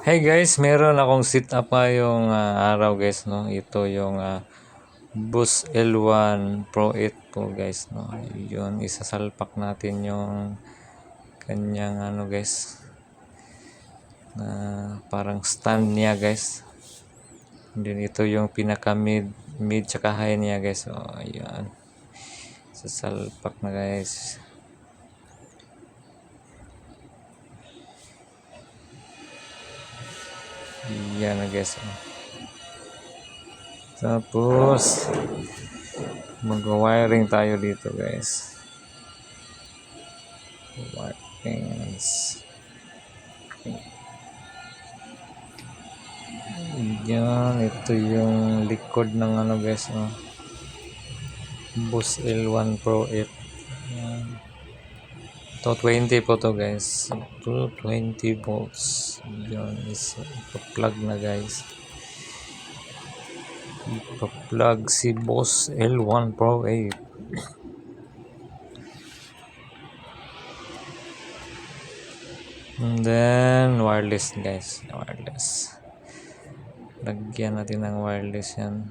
Hey guys, meron akong sit up ngayong araw guys, no. Ito yung Bose L1 Pro 8 po guys, no. Yun, isasalpak natin yung kanyang guys, na parang stand niya guys. And then ito yung pinaka mid tsaka high niya guys. So ayan, sasalpak na guys. Yan na guys. Tapos mag-wiring tayo dito guys. Wirings. Yan, ito yung likod ng guys, no. Bose L1 Pro 8. Yan. To 20 po to guys. To 20 volts. Yan is ipa-plug na guys. Ipa-plug si Bose L1 Pro 8. And then wireless guys. Wireless. Lagyan natin ng wireless yan.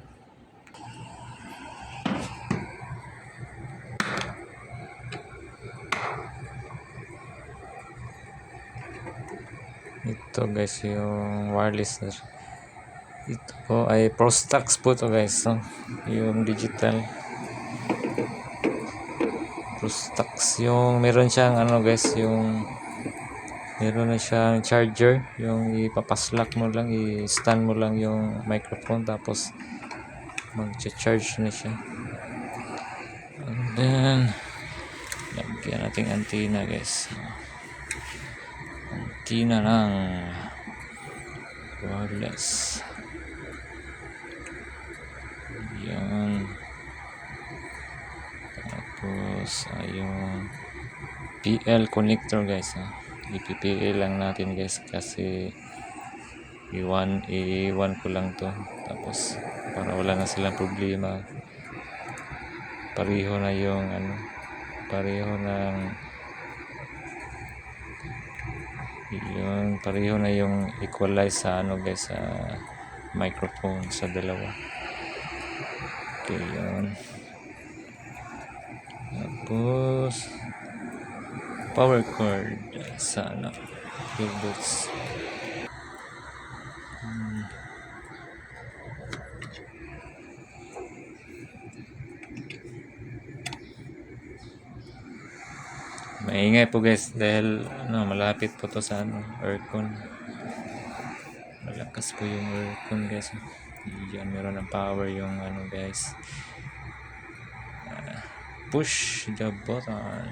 Ito guys yung wireless. Ito po ay Prostax po to guys, no? Yung digital Prostax, yung meron siyang guys, yung meron na siyang charger, yung ipapaslak mo lang, i-stand mo lang yung microphone tapos mag-charge na siya. And then lagyan natin antenna guys, antenna ng wireless. Yan. Tapos ayun, PL connector guys, ipipl lang natin guys kasi iwan ko lang to, tapos para wala na silang problema, pareho na yung pareho ng pareho na yung equalize sa guys, sa microphone sa dalawa. Okay, yun. Tapos power cord sa earbuds. Maingay po guys dahil malapit po to sa aircon. Malakas po yung aircon guys. Yan, meron ng power yung guys. Push the button.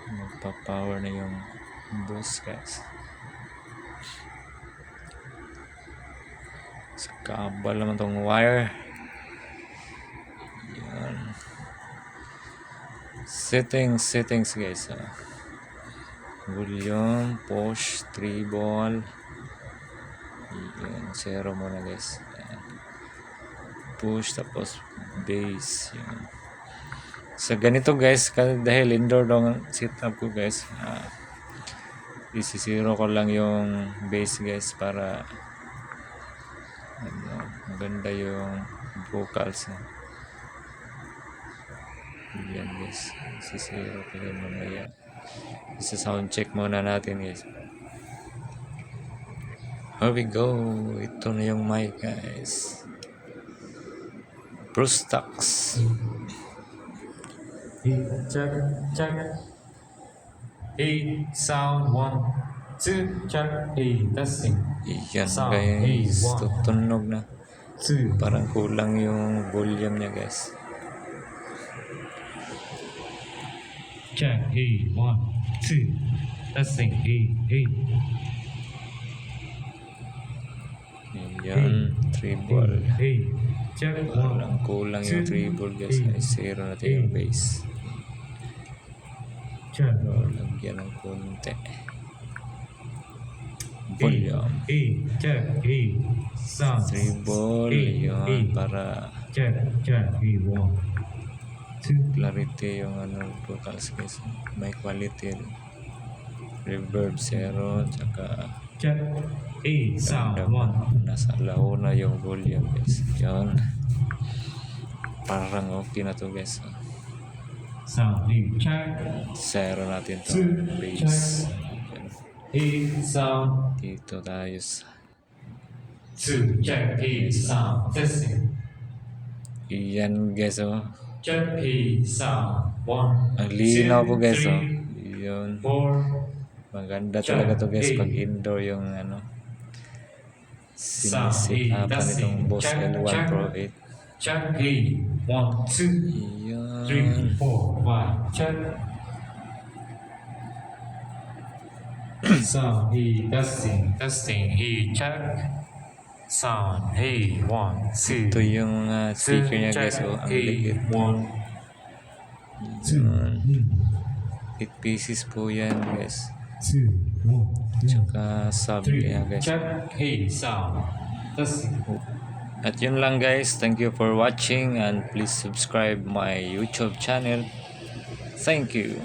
Magpa-power na yung boost guys. Sa kabal naman tong wire. Yan. Settings guys. Volume, push, treble. Yan, zero muna guys. Yan. Push tapos bass. Yan. So ganito guys, dahil indoor dong setup ko guys, isi-zero ko lang yung bass guys para maganda yung vocals. Yan guys, isi-zero ko lang mamaya. Isa-sound check muna natin guys. Here we go. Ito na yung mic guys. Prostax. Check. Hey, sound 1, 2, check. Hey, testing. Yan guys, tutunog na. Parang kulang yung volume niya guys. Check. Hey, 1, 2, testing. Hey. Yan, treble. Hey, check. Parang kulang yung treble guys. Ay, zero natin yung bass. Check. Lagyan ng konti. Volume. Hey, check. Hey, sound. Treble. Yun, para Check. Hey, 1, 2. clarity yung vocals guys. May quality. reverb 0, tsaka check. A sound 1. nasa launa yung volume guys. Yun. Parang okay na to guys. Sound A check. 0 natin to. 2 Bass. check. A sound Dito tayo sa 2 check. A sound testing. iyan guys oh. Check. A sound 1. Ang linaw po guys oh. 3 Yun. 4 Maganda talaga to guys pag indoor yung ano. Sinisit up nitong Boss L1 Pro 8. check. A 1 2 Yun. 3 4 5 check. Sound A testing A check. Sound A 1 2 Ito yung speaker niya guys oh. Ang liit. 1 Yun. 2 8 pieces po yan guys. 2 1 Tsaka sub niya 3 guys. check. A sound testing. At yun lang guys. Thank you for watching and please subscribe my YouTube channel. Thank you.